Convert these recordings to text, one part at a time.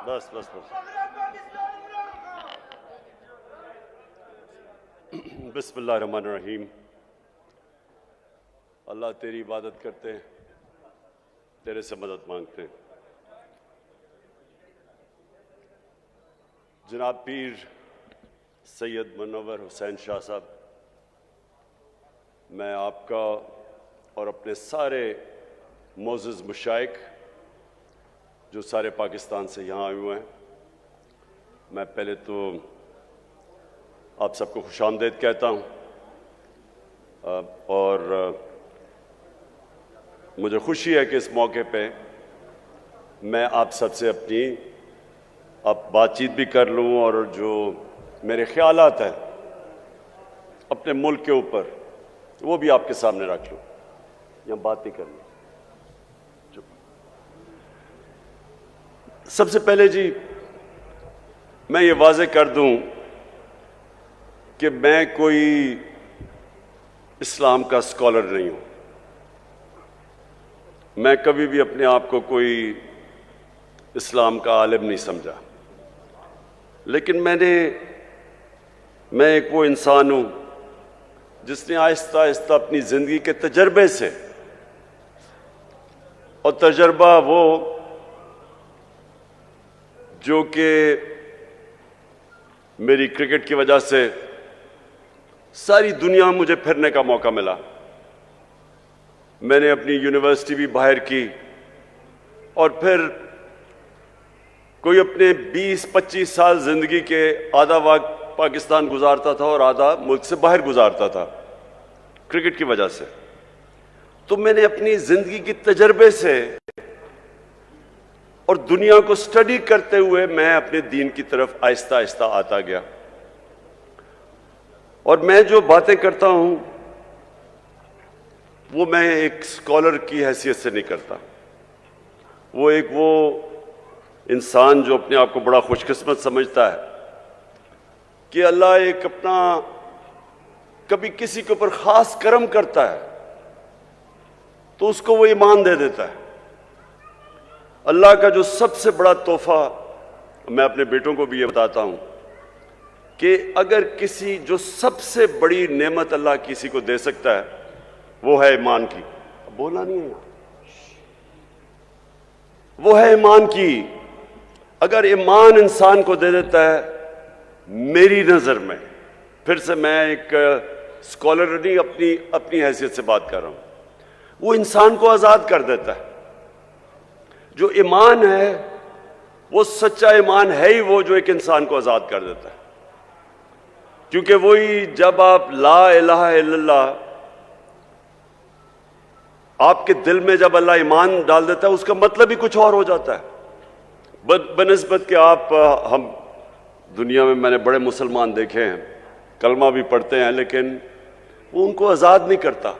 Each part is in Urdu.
بس بس بس بسم اللہ الرحمن الرحیم. اللہ تیری عبادت کرتے ہیں، تیرے سے مدد مانگتے ہیں. جناب پیر سید منور حسین شاہ صاحب، میں آپ کا اور اپنے سارے معزز مشائخ جو سارے پاکستان سے یہاں آئے ہوئے ہیں، میں پہلے تو آپ سب کو خوش آمدید کہتا ہوں، اور مجھے خوشی ہے کہ اس موقع پہ میں آپ سب سے اپنی بات چیت بھی کر لوں، اور جو میرے خیالات ہیں اپنے ملک کے اوپر وہ بھی آپ کے سامنے رکھ لوں. یہاں بات نہیں کرنی. سب سے پہلے جی میں یہ واضح کر دوں کہ میں کوئی اسلام کا اسکالر نہیں ہوں. میں کبھی بھی اپنے آپ کو کوئی اسلام کا عالم نہیں سمجھا، لیکن میں ایک وہ انسان ہوں جس نے آہستہ آہستہ اپنی زندگی کے تجربے سے، اور تجربہ وہ جو کہ میری کرکٹ کی وجہ سے ساری دنیا میں مجھے پھرنے کا موقع ملا. میں نے اپنی یونیورسٹی بھی باہر کی، اور پھر کوئی اپنے 20-25 سال زندگی کے آدھا وقت پاکستان گزارتا تھا اور آدھا ملک سے باہر گزارتا تھا کرکٹ کی وجہ سے. تو میں نے اپنی زندگی کے تجربے سے اور دنیا کو سٹڈی کرتے ہوئے میں اپنے دین کی طرف آہستہ آہستہ آتا گیا. اور میں جو باتیں کرتا ہوں وہ میں ایک اسکالر کی حیثیت سے نہیں کرتا. وہ انسان جو اپنے آپ کو بڑا خوش قسمت سمجھتا ہے کہ اللہ ایک اپنا کبھی کسی کے اوپر خاص کرم کرتا ہے تو اس کو وہ ایمان دے دیتا ہے. اللہ کا جو سب سے بڑا تحفہ میں اپنے بیٹوں کو بھی یہ بتاتا ہوں کہ اگر کسی جو سب سے بڑی نعمت اللہ کسی کو دے سکتا ہے وہ ہے ایمان کی. بولنا نہیں ہے، وہ ہے ایمان کی. اگر ایمان انسان کو دے دیتا ہے، میری نظر میں، پھر سے میں ایک اسکالر نہیں اپنی حیثیت سے بات کر رہا ہوں، وہ انسان کو آزاد کر دیتا ہے. جو ایمان ہے وہ سچا ایمان ہے ہی وہ جو ایک انسان کو آزاد کر دیتا ہے. کیونکہ وہی جب آپ لا الہ الا اللہ آپ کے دل میں جب اللہ ایمان ڈال دیتا ہے اس کا مطلب ہی کچھ اور ہو جاتا ہے. بنسبت کہ ہم دنیا میں نے بڑے مسلمان دیکھے ہیں، کلمہ بھی پڑھتے ہیں، لیکن وہ ان کو آزاد نہیں کرتا.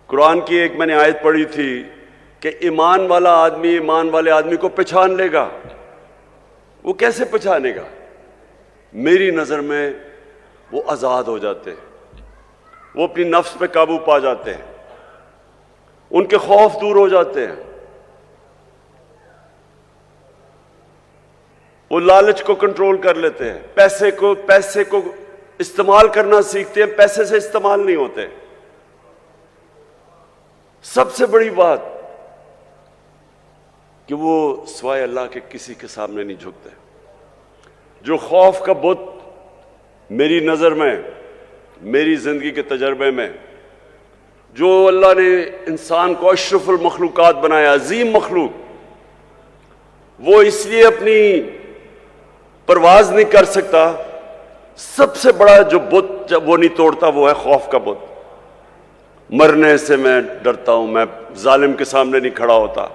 قرآن کی ایک میں نے آیت پڑھی تھی کہ ایمان والا آدمی ایمان والے آدمی کو پہچان لے گا. وہ کیسے پہچانے گا؟ میری نظر میں وہ آزاد ہو جاتے ہیں، وہ اپنی نفس پہ قابو پا جاتے ہیں، ان کے خوف دور ہو جاتے ہیں، وہ لالچ کو کنٹرول کر لیتے ہیں، پیسے کو استعمال کرنا سیکھتے ہیں، پیسے سے استعمال نہیں ہوتے. سب سے بڑی بات کہ وہ سوائے اللہ کے کسی کے سامنے نہیں جھکتے. جو خوف کا بت میری نظر میں، میری زندگی کے تجربے میں، جو اللہ نے انسان کو اشرف المخلوقات بنایا، عظیم مخلوق، وہ اس لیے اپنی پرواز نہیں کر سکتا. سب سے بڑا جو بت جب وہ نہیں توڑتا وہ ہے خوف کا بت. مرنے سے میں ڈرتا ہوں، میں ظالم کے سامنے نہیں کھڑا ہوتا.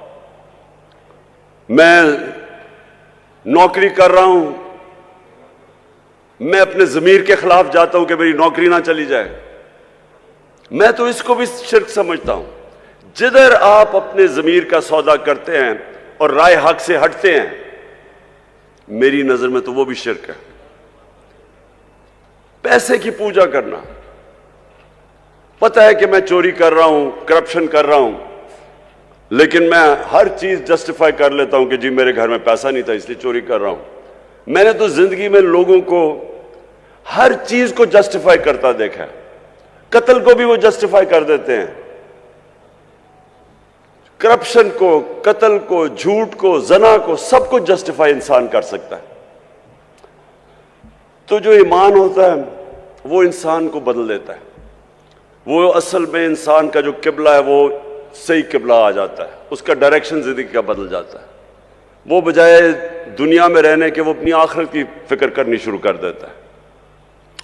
میں نوکری کر رہا ہوں، میں اپنے ضمیر کے خلاف جاتا ہوں کہ میری نوکری نہ چلی جائے. میں تو اس کو بھی شرک سمجھتا ہوں. جدھر آپ اپنے ضمیر کا سودا کرتے ہیں اور رائے حق سے ہٹتے ہیں، میری نظر میں تو وہ بھی شرک ہے. پیسے کی پوجا کرنا، پتہ ہے کہ میں چوری کر رہا ہوں، کرپشن کر رہا ہوں، لیکن میں ہر چیز جسٹیفائی کر لیتا ہوں کہ جی میرے گھر میں پیسہ نہیں تھا اس لیے چوری کر رہا ہوں۔ میں نے تو زندگی میں لوگوں کو ہر چیز کو جسٹیفائی کرتا دیکھا ہے، قتل کو بھی وہ جسٹیفائی کر دیتے ہیں، کرپشن کو، قتل کو، جھوٹ کو، زنا کو، سب کو جسٹیفائی انسان کر سکتا ہے۔ تو جو ایمان ہوتا ہے وہ انسان کو بدل دیتا ہے، وہ اصل میں انسان کا جو قبلہ ہے وہ صحیح قبلہ آ جاتا ہے، اس کا ڈائریکشن زندگی کا بدل جاتا ہے، وہ بجائے دنیا میں رہنے کے وہ اپنی آخرت کی فکر کرنی شروع کر دیتا ہے،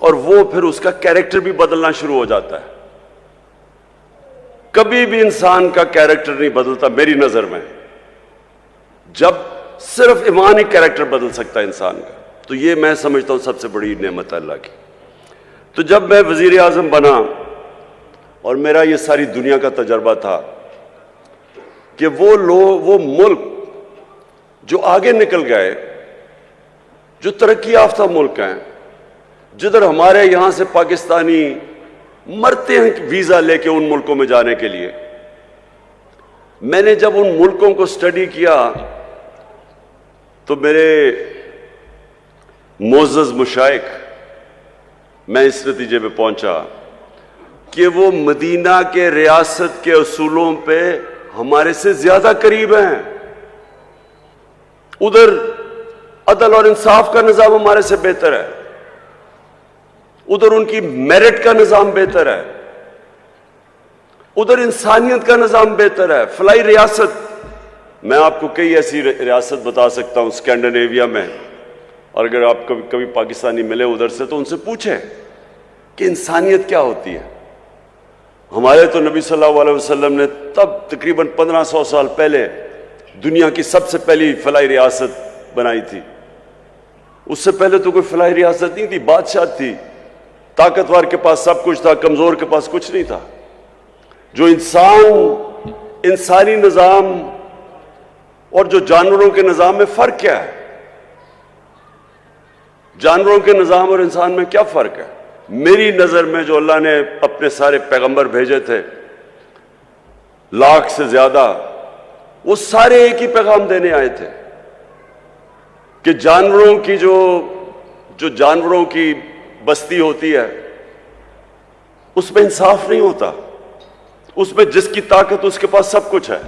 اور وہ پھر اس کا کیریکٹر بھی بدلنا شروع ہو جاتا ہے۔ کبھی بھی انسان کا کیریکٹر نہیں بدلتا میری نظر میں، جب صرف ایمان ہی کیریکٹر بدل سکتا ہے انسان کا، تو یہ میں سمجھتا ہوں سب سے بڑی نعمت اللہ کی۔ تو جب میں وزیر اعظم بنا اور میرا یہ ساری دنیا کا تجربہ تھا کہ وہ ملک جو آگے نکل گئے، جو ترقی یافتہ ملک ہیں، جدھر ہمارے یہاں سے پاکستانی مرتے ہیں ویزا لے کے ان ملکوں میں جانے کے لیے، میں نے جب ان ملکوں کو سٹڈی کیا تو میرے معزز مشائخ، میں اس نتیجے پہ پہنچا کہ وہ مدینہ کے ریاست کے اصولوں پہ ہمارے سے زیادہ قریب ہیں، ادھر عدل اور انصاف کا نظام ہمارے سے بہتر ہے، ادھر ان کی میرٹ کا نظام بہتر ہے، ادھر انسانیت کا نظام بہتر ہے۔ فلائی ریاست، میں آپ کو کئی ایسی ریاست بتا سکتا ہوں اسکینڈینیویا میں، اور اگر آپ کبھی پاکستانی ملے ادھر سے تو ان سے پوچھیں کہ انسانیت کیا ہوتی ہے۔ ہمارے تو نبی صلی اللہ علیہ وسلم نے تب تقریباً 1500 سال پہلے دنیا کی سب سے پہلی فلاحی ریاست بنائی تھی۔ اس سے پہلے تو کوئی فلاحی ریاست نہیں تھی، بادشاہ تھی، طاقتور کے پاس سب کچھ تھا، کمزور کے پاس کچھ نہیں تھا۔ جو انسانی نظام اور جو جانوروں کے نظام میں فرق کیا ہے؟ جانوروں کے نظام اور انسان میں کیا فرق ہے؟ میری نظر میں جو اللہ نے اپنے سارے پیغمبر بھیجے تھے 1,00,000 سے زیادہ، وہ سارے ایک ہی پیغام دینے آئے تھے کہ جانوروں کی جو جانوروں کی بستی ہوتی ہے اس میں انصاف نہیں ہوتا، اس میں جس کی طاقت اس کے پاس سب کچھ ہے،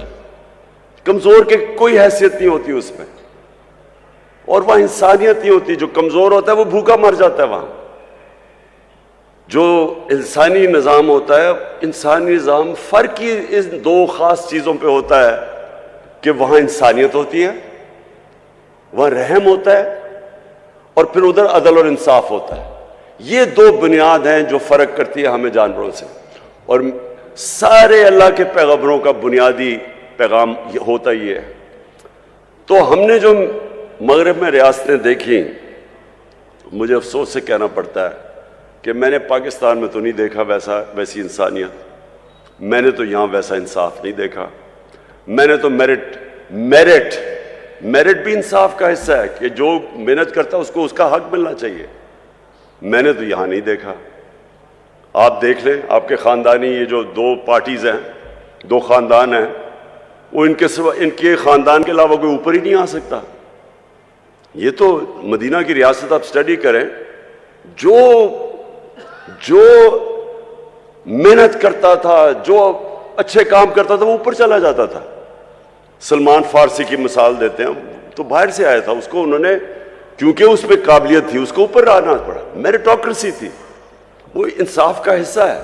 کمزور کے کوئی حیثیت نہیں ہوتی اس میں، اور وہاں انسانیت نہیں ہوتی، جو کمزور ہوتا ہے وہ بھوکا مر جاتا ہے۔ وہاں جو انسانی نظام ہوتا ہے، انسانی نظام فرق ہی ان دو خاص چیزوں پہ ہوتا ہے کہ وہاں انسانیت ہوتی ہے، وہاں رحم ہوتا ہے، اور پھر ادھر عدل اور انصاف ہوتا ہے۔ یہ دو بنیاد ہیں جو فرق کرتی ہے ہمیں جانوروں سے، اور سارے اللہ کے پیغمبروں کا بنیادی پیغام ہوتا یہ ہے۔ تو ہم نے جو مغرب میں ریاستیں دیکھی، مجھے افسوس سے کہنا پڑتا ہے کہ میں نے پاکستان میں تو نہیں دیکھا ویسی انسانیت، میں نے تو یہاں ویسا انصاف نہیں دیکھا۔ میں نے تو میرٹ بھی انصاف کا حصہ ہے کہ جو محنت کرتا ہے اس کو اس کا حق ملنا چاہیے، میں نے تو یہاں نہیں دیکھا۔ آپ دیکھ لیں، آپ کے خاندانی یہ جو 2 پارٹیز ہیں، 2 خاندان ہیں، وہ ان کے خاندان کے علاوہ کوئی اوپر ہی نہیں آ سکتا۔ یہ تو مدینہ کی ریاست آپ سٹڈی کریں، جو محنت کرتا تھا، جو اچھے کام کرتا تھا وہ اوپر چلا جاتا تھا۔ سلمان فارسی کی مثال دیتے ہیں، تو باہر سے آیا تھا، اس کو انہوں نے کیونکہ اس پہ قابلیت تھی اس کو اوپر آنا پڑا، میریٹوکریسی تھی، وہ انصاف کا حصہ ہے۔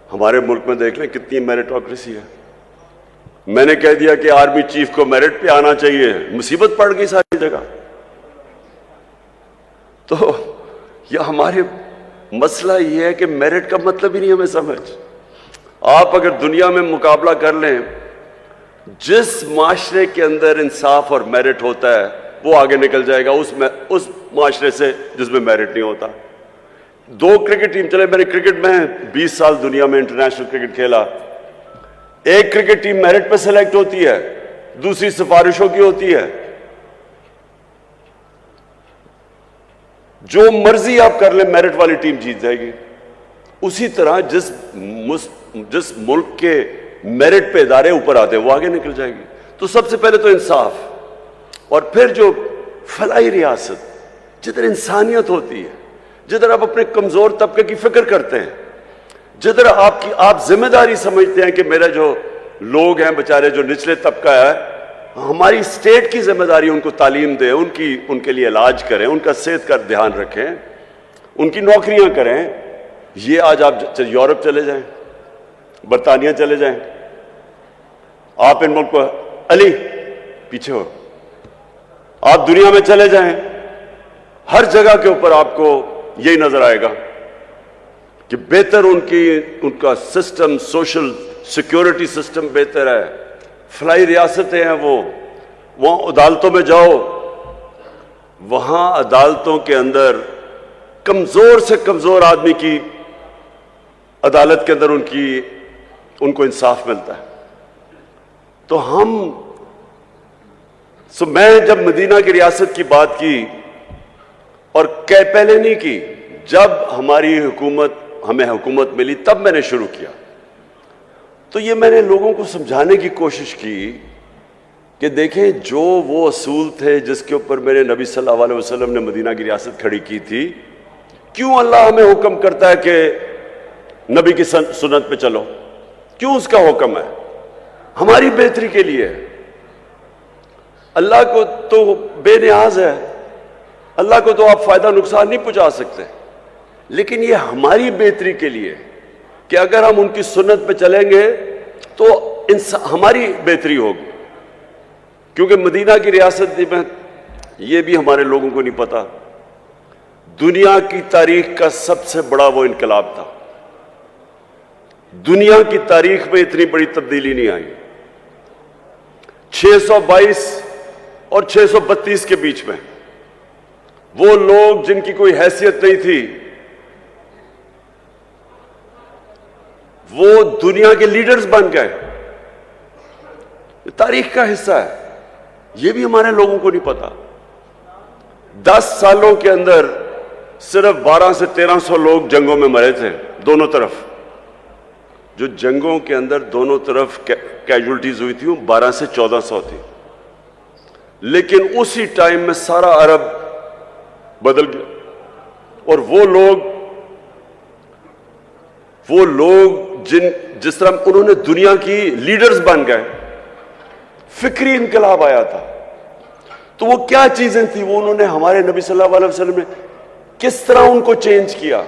ہمارے ملک میں دیکھ لیں کتنی میریٹوکریسی ہے۔ میں نے کہہ دیا کہ آرمی چیف کو میرٹ پہ آنا چاہیے، مصیبت پڑ گئی ساری جگہ۔ تو یہ ہمارے مسئلہ یہ ہے کہ میرٹ کا مطلب ہی نہیں ہمیں سمجھ۔ آپ اگر دنیا میں مقابلہ کر لیں، جس معاشرے کے اندر انصاف اور میرٹ ہوتا ہے وہ آگے نکل جائے گا اس معاشرے سے جس میں میرٹ نہیں ہوتا۔ 2 کرکٹ ٹیم چلے، میں نے کرکٹ میں 20 سال دنیا میں انٹرنیشنل کرکٹ کھیلا، ایک کرکٹ ٹیم میرٹ پہ سلیکٹ ہوتی ہے، دوسری سفارشوں کی ہوتی ہے۔ جو مرضی آپ کر لیں میرٹ والی ٹیم جیت جائے گی۔ اسی طرح جس ملک کے میرٹ پہ ادارے اوپر آتے ہیں وہ آگے نکل جائے گی. تو سب سے پہلے تو انصاف, اور پھر جو فلاحی ریاست جدھر انسانیت ہوتی ہے, جدھر آپ اپنے کمزور طبقے کی فکر کرتے ہیں, جدھر آپ ذمہ داری سمجھتے ہیں کہ میرا جو لوگ ہیں بیچارے جو نچلے طبقہ ہے, ہماری اسٹیٹ کی ذمہ داری ان کو تعلیم دیں, ان کے لیے علاج کریں, ان کا صحت کا دھیان رکھیں, ان کی نوکریاں کریں. یہ آج آپ یورپ چلے جائیں, برطانیہ چلے جائیں, آپ ان ملکوں, علی پیچھے ہو, آپ دنیا میں چلے جائیں, ہر جگہ کے اوپر آپ کو یہی نظر آئے گا کہ بہتر ان کا سسٹم, سوشل سیکیورٹی سسٹم بہتر ہے, فلاحی ریاستیں ہیں. وہاں عدالتوں میں جاؤ, وہاں عدالتوں کے اندر کمزور سے کمزور آدمی کی عدالت کے اندر ان کو انصاف ملتا ہے. تو میں جب مدینہ کی ریاست کی بات کی, اور پہلے نہیں کی, جب ہمیں حکومت ملی تب میں نے شروع کیا. تو یہ میں نے لوگوں کو سمجھانے کی کوشش کی کہ دیکھیں جو وہ اصول تھے جس کے اوپر میرے نبی صلی اللہ علیہ وسلم نے مدینہ کی ریاست کھڑی کی تھی, کیوں اللہ ہمیں حکم کرتا ہے کہ نبی کی سنت پہ چلو؟ کیوں اس کا حکم ہے؟ ہماری بہتری کے لیے. اللہ کو تو بے نیاز ہے, اللہ کو تو آپ فائدہ نقصان نہیں پہنچا سکتے, لیکن یہ ہماری بہتری کے لیے کہ اگر ہم ان کی سنت پہ چلیں گے تو ہماری بہتری ہوگی. کیونکہ مدینہ کی ریاست میں یہ بھی ہمارے لوگوں کو نہیں پتا, دنیا کی تاریخ کا سب سے بڑا وہ انقلاب تھا. دنیا کی تاریخ میں اتنی بڑی تبدیلی نہیں آئی. 622 اور 632 کے بیچ میں وہ لوگ جن کی کوئی حیثیت نہیں تھی, وہ دنیا کے لیڈرز بن گئے. یہ تاریخ کا حصہ ہے, یہ بھی ہمارے لوگوں کو نہیں پتا. 10 سالوں کے اندر صرف 1200 سے 1300 لوگ جنگوں میں مرے تھے دونوں طرف. جو جنگوں کے اندر دونوں طرف کیجولٹیز ہوئی تھی وہ 1200 سے 1400 تھی. لیکن اسی ٹائم میں سارا عرب بدل گیا, اور وہ لوگ جس طرح انہوں نے دنیا کی لیڈرز بن گئے, فکری انقلاب آیا تھا. تو وہ کیا چیزیں تھیں, وہ انہوں نے ہمارے نبی صلی اللہ علیہ وسلم نے کس طرح ان کو چینج کیا,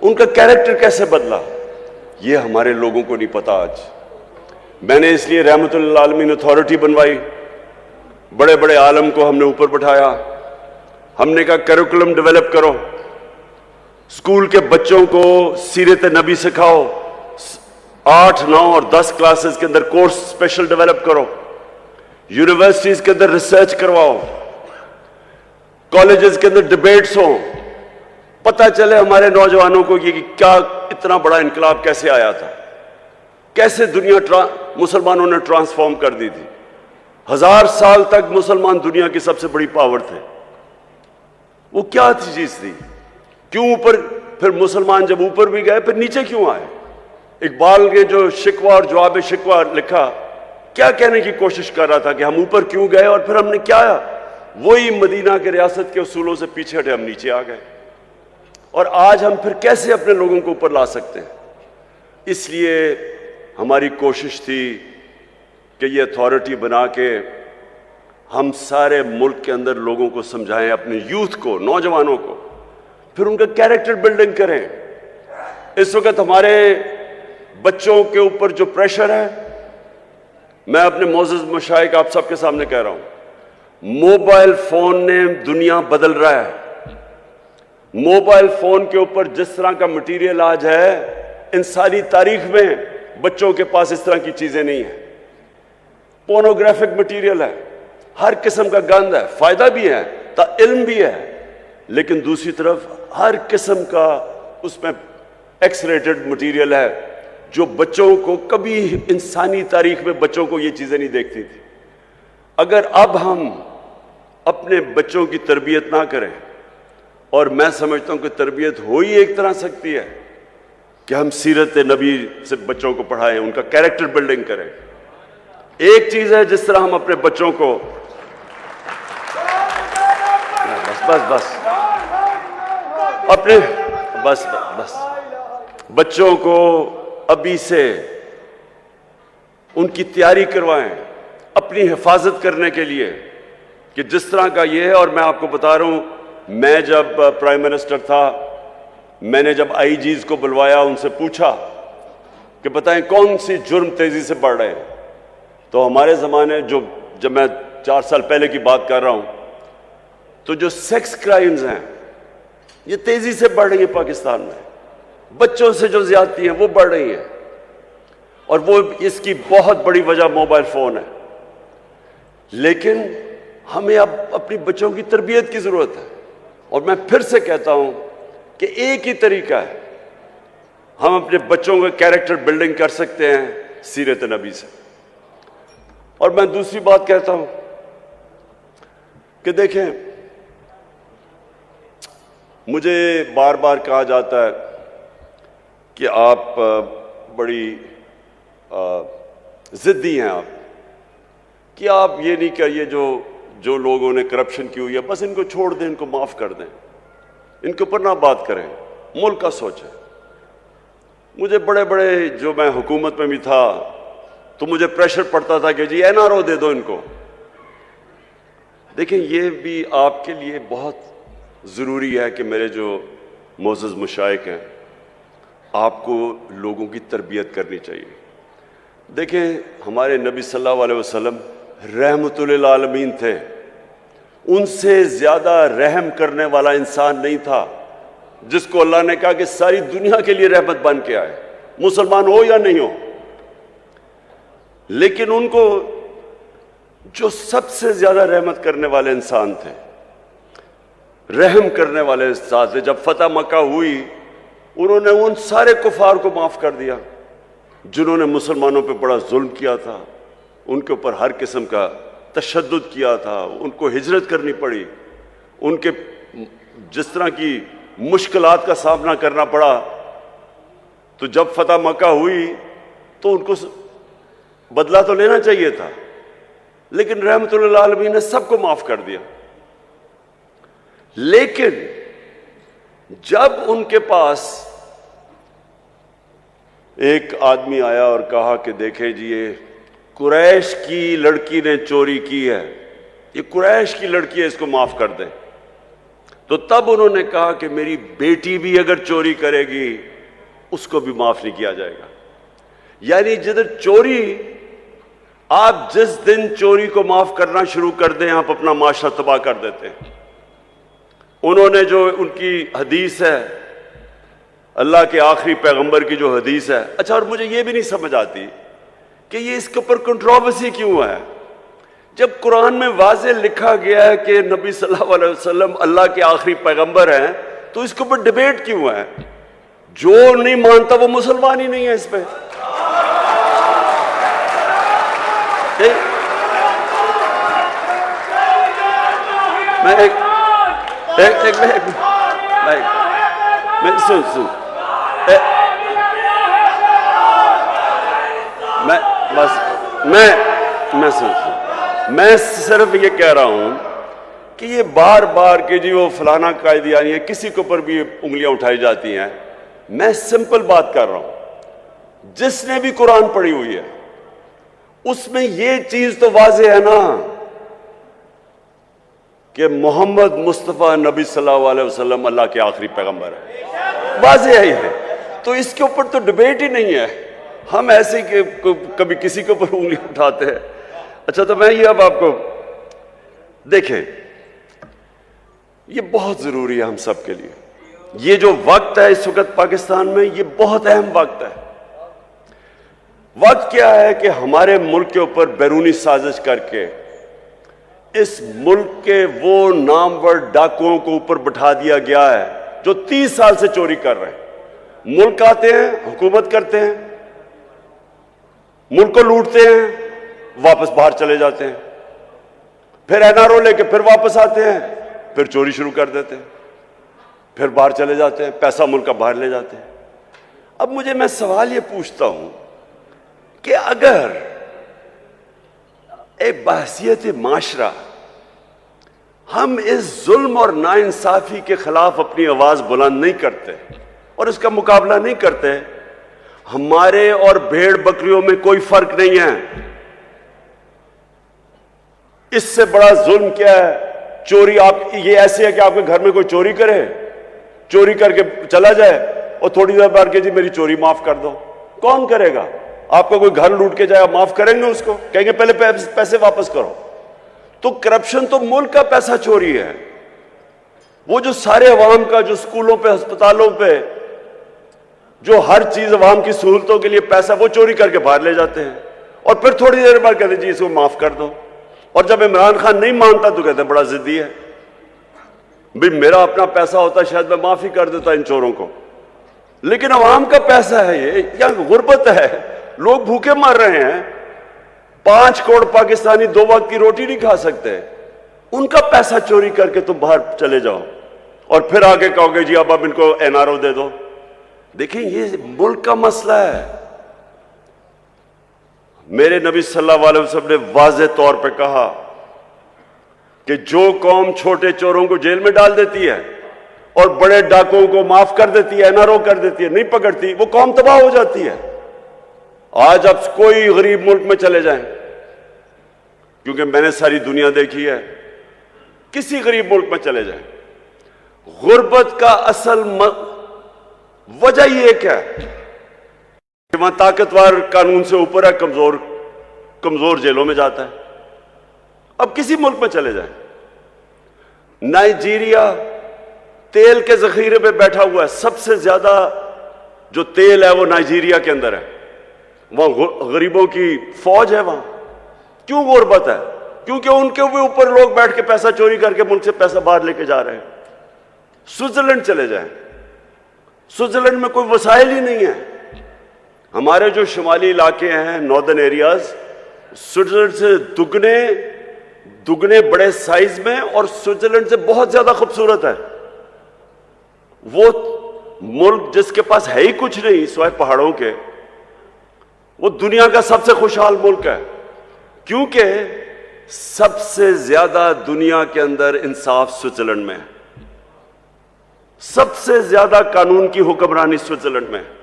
ان کا کیریکٹر کیسے بدلا, یہ ہمارے لوگوں کو نہیں پتا آج. میں نے اس لیے رحمت للعالمین اتھارٹی بنوائی, بڑے بڑے عالم کو ہم نے اوپر بٹھایا, ہم نے کہا کریکولم ڈیولپ کرو, اسکول کے بچوں کو سیرت نبی سکھاؤ, 8, 9 اور 10 کلاسز کے اندر کورس اسپیشل ڈیولپ کرو, یونیورسٹیز کے اندر ریسرچ کرواؤ, کالجز کے اندر ڈیبیٹس ہوں, پتہ چلے ہمارے نوجوانوں کو کہ کیا اتنا بڑا انقلاب کیسے آیا تھا, کیسے دنیا مسلمانوں نے ٹرانسفارم کر دی تھی. 1000 سال تک مسلمان دنیا کی سب سے بڑی پاور تھے. وہ کیا چیز تھی, کیوں اوپر, پھر مسلمان جب اوپر بھی گئے پھر نیچے کیوں آئے؟ اقبال نے جو شکوہ اور جواب شکوہ لکھا, کیا کہنے کی کوشش کر رہا تھا کہ ہم اوپر کیوں گئے اور پھر ہم نے کیا آیا؟ وہی مدینہ کے ریاست کے اصولوں سے پیچھے ہٹے, ہم نیچے آ گئے. اور آج ہم پھر کیسے اپنے لوگوں کو اوپر لا سکتے ہیں؟ اس لیے ہماری کوشش تھی کہ یہ اتھارٹی بنا کے ہم سارے ملک کے اندر لوگوں کو سمجھائیں, اپنے یوتھ کو, نوجوانوں کو, پھر ان کا کیریکٹر بلڈنگ کریں. اس وقت ہمارے بچوں کے اوپر جو پریشر ہے, میں اپنے معزز مشائخ آپ سب کے سامنے کہہ رہا ہوں, موبائل فون نے دنیا بدل رہا ہے. موبائل فون کے اوپر جس طرح کا مٹیریل آج ہے, انسانی تاریخ میں بچوں کے پاس اس طرح کی چیزیں نہیں ہیں. پورنوگرافک مٹیریل ہے, ہر قسم کا گند ہے, فائدہ بھی ہے, علم بھی ہے, لیکن دوسری طرف ہر قسم کا اس میں ایکس ریٹڈ مٹیریل ہے جو بچوں کو کبھی انسانی تاریخ میں بچوں کو یہ چیزیں نہیں دیکھتی تھی. اگر اب ہم اپنے بچوں کی تربیت نہ کریں, اور میں سمجھتا ہوں کہ تربیت ہو ہی ایک طرح سکتی ہے کہ ہم سیرت نبی سے بچوں کو پڑھائیں، ان کا کیریکٹر بلڈنگ کریں۔ ایک چیز ہے جس طرح ہم اپنے بچوں کو بس بچوں کو ابھی سے ان کی تیاری کروائیں اپنی حفاظت کرنے کے لیے، کہ جس طرح کا یہ ہے۔ اور میں آپ کو بتا رہا ہوں، میں جب پرائم منسٹر تھا، میں نے جب آئی جیز کو بلوایا، ان سے پوچھا کہ بتائیں کون سی جرم تیزی سے بڑھ رہے ہیں، تو ہمارے زمانے جب میں 4 سال پہلے کی بات کر رہا ہوں، تو جو سیکس کرائمز ہیں یہ تیزی سے بڑھ رہی ہیں پاکستان میں، بچوں سے جو زیادتی ہیں وہ بڑھ رہی ہیں، اور وہ اس کی بہت بڑی وجہ موبائل فون ہے۔ لیکن ہمیں اب اپنی بچوں کی تربیت کی ضرورت ہے، اور میں پھر سے کہتا ہوں کہ ایک ہی طریقہ ہے ہم اپنے بچوں کا کیریکٹر بلڈنگ کر سکتے ہیں، سیرت نبی سے۔ اور میں دوسری بات کہتا ہوں کہ دیکھیں، مجھے بار بار کہا جاتا ہے کہ آپ بڑی ضدی ہیں، آپ کہ آپ یہ نہیں کہیے جو لوگوں نے کرپشن کی ہوئی ہے بس ان کو چھوڑ دیں، ان کو معاف کر دیں، ان کے اوپر نہ بات کریں، ملک کا سوچیں۔ مجھے بڑے جو میں حکومت میں بھی تھا تو مجھے پریشر پڑتا تھا کہ جی NRO دے دو ان کو۔ دیکھیں، یہ بھی آپ کے لیے بہت ضروری ہے کہ میرے جو معزز مشائخ ہیں، آپ کو لوگوں کی تربیت کرنی چاہیے۔ دیکھیں، ہمارے نبی صلی اللہ علیہ وسلم رحمت للعالمین تھے، ان سے زیادہ رحم کرنے والا انسان نہیں تھا، جس کو اللہ نے کہا کہ ساری دنیا کے لیے رحمت بن کے آئے، مسلمان ہو یا نہیں ہو۔ لیکن ان کو جو سب سے زیادہ رحمت کرنے والے انسان تھے، رحم کرنے والے انسان تھے، جب فتح مکہ ہوئی انہوں نے ان سارے کفار کو معاف کر دیا جنہوں نے مسلمانوں پہ بڑا ظلم کیا تھا، ان کے اوپر ہر قسم کا تشدد کیا تھا، ان کو ہجرت کرنی پڑی، ان کے جس طرح کی مشکلات کا سامنا کرنا پڑا۔ تو جب فتح مکہ ہوئی تو ان کو بدلہ تو لینا چاہیے تھا، لیکن رحمت للعالمین نے سب کو معاف کر دیا۔ لیکن جب ان کے پاس ایک آدمی آیا اور کہا کہ دیکھیں جی، یہ قریش کی لڑکی نے چوری کی ہے، یہ قریش کی لڑکی ہے، اس کو معاف کر دیں، تو تب انہوں نے کہا کہ میری بیٹی بھی اگر چوری کرے گی اس کو بھی معاف نہیں کیا جائے گا۔ یعنی جدھر چوری، آپ جس دن چوری کو معاف کرنا شروع کر دیں آپ اپنا معاشرہ تباہ کر دیتے ہیں۔ انہوں نے جو ان کی حدیث ہے، اللہ کے آخری پیغمبر کی جو حدیث ہے، اچھا، اور مجھے یہ بھی نہیں سمجھ آتی کہ یہ اس کے اوپر کنٹروورسی کیوں ہے، جب قرآن میں واضح لکھا گیا ہے کہ نبی صلی اللہ علیہ وسلم اللہ کے آخری پیغمبر ہیں، تو اس کے اوپر ڈیبیٹ کیوں ہے؟ جو نہیں مانتا وہ مسلمان ہی نہیں ہے۔ اس پہ میں صرف یہ کہہ رہا ہوں کہ یہ بار بار کہ جی وہ فلانا قائدیانی ہے، کسی کے اوپر بھی انگلیاں اٹھائی جاتی ہیں۔ میں سمپل بات کر رہا ہوں، جس نے بھی قرآن پڑھی ہوئی ہے اس میں یہ چیز تو واضح ہے نا کہ محمد مصطفیٰ نبی صلی اللہ علیہ وسلم اللہ کے آخری پیغمبر ہے، واضح ہی ہے، تو اس کے اوپر تو ڈیبیٹ ہی نہیں ہے۔ ہم ایسے کہ کبھی کسی کے اوپر انگلی اٹھاتے ہیں۔ اچھا، تو میں یہ اب آپ کو دیکھیں، یہ بہت ضروری ہے ہم سب کے لیے۔ یہ جو وقت ہے اس وقت پاکستان میں، یہ بہت اہم وقت ہے۔ وقت کیا ہے کہ ہمارے ملک کے اوپر بیرونی سازش کر کے اس ملک کے وہ نامور ڈاکوؤں کو اوپر بٹھا دیا گیا ہے جو 30 سال سے چوری کر رہے ہیں۔ ملک آتے ہیں، حکومت کرتے ہیں، ملک کو لوٹتے ہیں، واپس باہر چلے جاتے ہیں، پھر NRO لے کے پھر واپس آتے ہیں، پھر چوری شروع کر دیتے ہیں، پھر باہر چلے جاتے ہیں، پیسہ ملک کا باہر لے جاتے ہیں۔ اب مجھے میں سوال یہ پوچھتا ہوں کہ اگر ایک بحثیت معاشرہ ہم اس ظلم اور ناانصافی کے خلاف اپنی آواز بلند نہیں کرتے اور اس کا مقابلہ نہیں کرتے، ہمارے اور بھیڑ بکریوں میں کوئی فرق نہیں ہے۔ اس سے بڑا ظلم کیا ہے؟ چوری، آپ یہ ایسے ہے کہ آپ کے گھر میں کوئی چوری کرے، چوری کر کے چلا جائے اور تھوڑی دیر بعد کہ جی میری چوری معاف کر دو۔ کون کرے گا؟ آپ کا کوئی گھر لوٹ کے جائے، آپ معاف کریں گے اس کو؟ کہیں گے پہلے پیسے واپس کرو۔ تو کرپشن تو ملک کا پیسہ چوری ہے۔ وہ جو سارے عوام کا، جو اسکولوں پہ، ہسپتالوں پہ، جو ہر چیز عوام کی سہولتوں کے لیے پیسہ، وہ چوری کر کے باہر لے جاتے ہیں اور پھر تھوڑی دیر بعد کہتے ہیں جی اس کو معاف کر دو۔ اور جب عمران خان نہیں مانتا تو کہتے ہیں بڑا ضدی ہے، بھئی میرا اپنا پیسہ ہوتا شاید میں معافی کر دیتا ان چوروں کو، لیکن عوام کا پیسہ ہے یہ، یا غربت ہے، لوگ بھوکے مر رہے ہیں، 5 کروڑ پاکستانی 2 وقت کی روٹی نہیں کھا سکتے، ان کا پیسہ چوری کر کے تم باہر چلے جاؤ اور پھر آگے کہو گے جی اب ان کو NRO دے دو۔ دیکھیں یہ ملک کا مسئلہ ہے۔ میرے نبی صلی اللہ علیہ وسلم نے واضح طور پہ کہا کہ جو قوم چھوٹے چوروں کو جیل میں ڈال دیتی ہے اور بڑے ڈاکوں کو معاف کر دیتی ہے، NRO کر دیتی ہے، نہیں پکڑتی، وہ قوم تباہ ہو جاتی ہے۔ آج اب کوئی غریب ملک میں چلے جائیں، کیونکہ میں نے ساری دنیا دیکھی ہے، کسی غریب ملک میں چلے جائیں، غربت کا اصل وجہ یہ کیا ہے کہ وہاں طاقتور قانون سے اوپر ہے، کمزور جیلوں میں جاتا ہے۔ اب کسی ملک میں چلے جائیں، نائجیریا تیل کے ذخیرے پہ بیٹھا ہوا ہے، سب سے زیادہ جو تیل ہے وہ نائجیریا کے اندر ہے، وہاں غریبوں کی فوج ہے۔ وہاں کیوں غربت ہے؟ کیونکہ ان کے اوپر لوگ بیٹھ کے پیسہ چوری کر کے ملک سے پیسہ باہر لے کے جا رہے ہیں۔ سوئٹزرلینڈ چلے جائیں، سوئٹزرلینڈ میں کوئی وسائل ہی نہیں ہے۔ ہمارے جو شمالی علاقے ہیں، ناردرن ایریاز، سوئٹزرلینڈ سے دگنے بڑے سائز میں اور سوئٹزرلینڈ سے بہت زیادہ خوبصورت ہے۔ وہ ملک جس کے پاس ہے ہی کچھ نہیں سوائے پہاڑوں کے، وہ دنیا کا سب سے خوشحال ملک ہے، کیونکہ سب سے زیادہ دنیا کے اندر انصاف سوئٹزرلینڈ میں ہے، سب سے زیادہ قانون کی حکمرانی سوئٹزرلینڈ میں ہے۔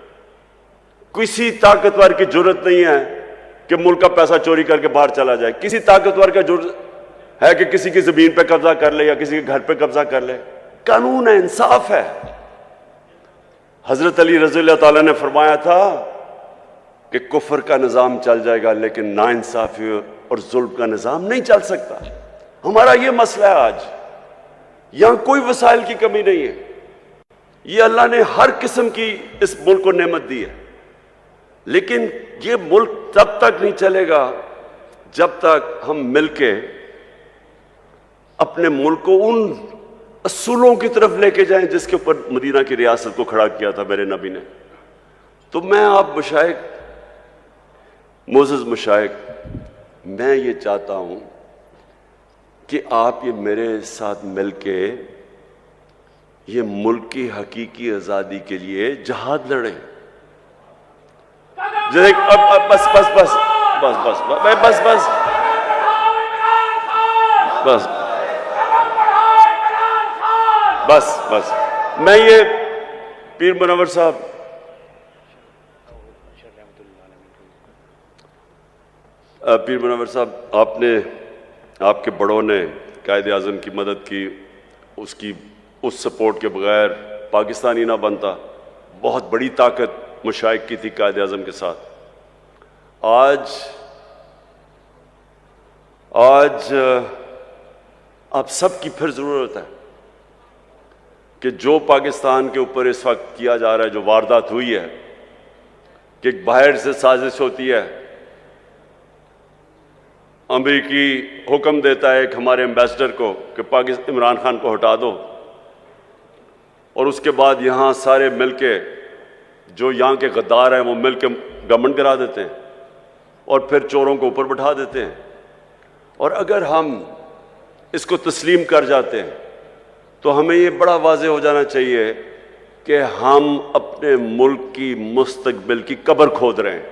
کسی طاقتور کی جرت نہیں ہے کہ ملک کا پیسہ چوری کر کے باہر چلا جائے، کسی طاقتور کا جرت ہے کہ کسی کی زمین پہ قبضہ کر لے یا کسی کے گھر پہ قبضہ کر لے۔ قانون ہے، انصاف ہے۔ حضرت علی رضی اللہ تعالیٰ نے فرمایا تھا کہ کفر کا نظام چل جائے گا لیکن ناانصافی اور ظلم کا نظام نہیں چل سکتا۔ ہمارا یہ مسئلہ ہے آج، یہاں کوئی وسائل کی کمی نہیں ہے، یہ اللہ نے ہر قسم کی اس ملک کو نعمت دی ہے، لیکن یہ ملک تب تک نہیں چلے گا جب تک ہم مل کے اپنے ملک کو ان اصولوں کی طرف لے کے جائیں جس کے اوپر مدینہ کی ریاست کو کھڑا کیا تھا میرے نبی نے۔ تو میں آپ مشائخ، معزز مشائخ، میں یہ چاہتا ہوں کہ آپ یہ میرے ساتھ مل کے یہ ملک کی حقیقی آزادی کے لیے جہاد لڑیں۔ جیسے بس بس بس بس بس بس بس بس بس بس میں یہ پیر منور صاحب، پیر منور صاحب، آپ کے بڑوں نے قائد اعظم کی مدد کی، اس سپورٹ کے بغیر پاکستانی نہ بنتا۔ بہت بڑی طاقت مشائخ کی تھی قائد اعظم کے ساتھ۔ آج آپ سب کی پھر ضرورت ہے کہ جو پاکستان کے اوپر اس وقت کیا جا رہا ہے، جو واردات ہوئی ہے، کہ باہر سے سازش ہوتی ہے، امریکی حکم دیتا ہے ایک ہمارے ایمبیسڈر کو کہ عمران خان کو ہٹا دو، اور اس کے بعد یہاں سارے مل کے جو یہاں کے غدار ہیں وہ مل کے گورنمنٹ گرا دیتے ہیں اور پھر چوروں کو اوپر بٹھا دیتے ہیں۔ اور اگر ہم اس کو تسلیم کر جاتے ہیں تو ہمیں یہ بڑا واضح ہو جانا چاہیے کہ ہم اپنے ملک کی مستقبل کی قبر کھود رہے ہیں.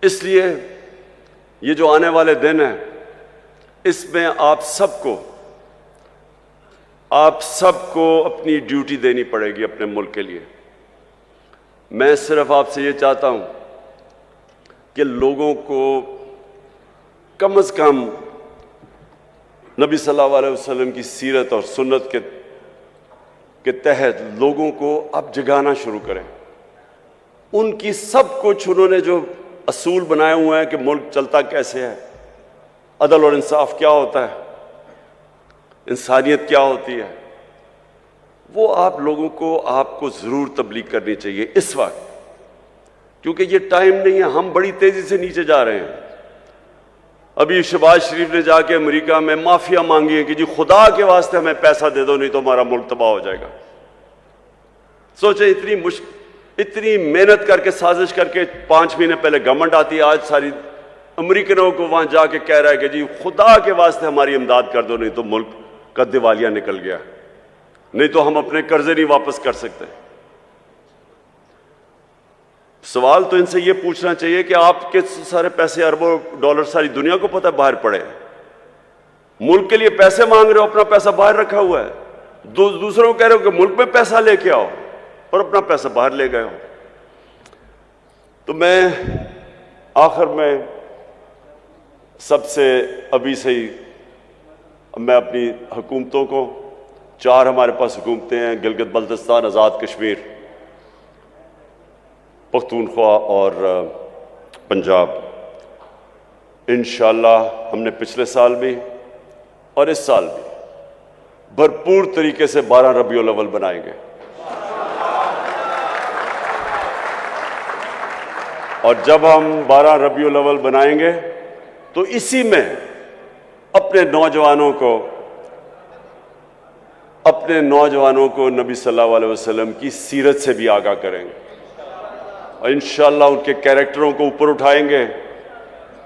اس لیے یہ جو آنے والے دن ہیں اس میں آپ سب کو اپنی ڈیوٹی دینی پڑے گی اپنے ملک کے لیے. میں صرف آپ سے یہ چاہتا ہوں کہ لوگوں کو کم از کم نبی صلی اللہ علیہ وسلم کی سیرت اور سنت کے تحت لوگوں کو آپ جگانا شروع کریں. ان کی سب کچھ انہوں نے جو اصول بنائے ہوئے ہیں کہ ملک چلتا کیسے ہے، عدل اور انصاف کیا ہوتا ہے، انسانیت کیا ہوتی ہے، وہ آپ لوگوں کو ضرور تبلیغ کرنی چاہیے اس وقت، کیونکہ یہ ٹائم نہیں ہے. ہم بڑی تیزی سے نیچے جا رہے ہیں. ابھی شہباز شریف نے جا کے امریکہ میں معافیا مانگی ہے کہ جی خدا کے واسطے ہمیں پیسہ دے دو نہیں تو ہمارا ملک تباہ ہو جائے گا. سوچیں اتنی محنت کر کے سازش کر کے 5 مہینے پہلے گورنمنٹ آتی ہے، آج ساری امریکنوں کو وہاں جا کے کہہ رہا ہے کہ جی خدا کے واسطے ہماری امداد کر دو نہیں تو ملک کا دیوالیہ نکل گیا، نہیں تو ہم اپنے قرضے نہیں واپس کر سکتے. سوال تو ان سے یہ پوچھنا چاہیے کہ آپ کے سارے پیسے اربوں ڈالر ساری دنیا کو پتہ باہر پڑے، ملک کے لیے پیسے مانگ رہے ہو، اپنا پیسہ باہر رکھا ہوا ہے. دوسروں کو کہہ رہے ہو کہ ملک میں پیسہ لے کے آؤ اور اپنا پیسہ باہر لے گئے ہو. تو میں آخر میں سب سے ابھی سے ہی میں اپنی حکومتوں کو، 4 ہمارے پاس حکومتیں ہیں، گلگت بلتستان، آزاد کشمیر، پختونخوا اور پنجاب. انشاءاللہ ہم نے پچھلے سال بھی اور اس سال بھی بھرپور طریقے سے 12 ربیع الاول بنائیں گے. اور جب ہم 12 ربیع الاول بنائیں گے تو اسی میں اپنے نوجوانوں کو نبی صلی اللہ علیہ وسلم کی سیرت سے بھی آگاہ کریں گے اور انشاءاللہ ان کے کیریکٹروں کو اوپر اٹھائیں گے.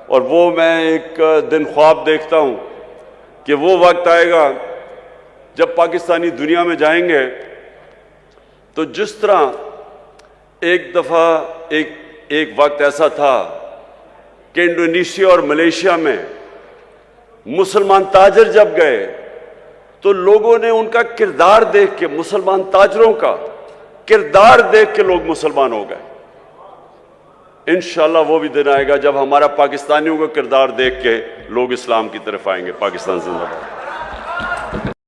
اور وہ میں ایک دن خواب دیکھتا ہوں کہ وہ وقت آئے گا جب پاکستانی دنیا میں جائیں گے تو جس طرح ایک دفعہ ایک وقت ایسا تھا کہ انڈونیشیا اور ملیشیا میں مسلمان تاجر جب گئے تو لوگوں نے ان کا کردار دیکھ کے، مسلمان تاجروں کا کردار دیکھ کے لوگ مسلمان ہو گئے. انشاءاللہ وہ بھی دن آئے گا جب ہمارا پاکستانیوں کا کردار دیکھ کے لوگ اسلام کی طرف آئیں گے. پاکستان زندہ باد.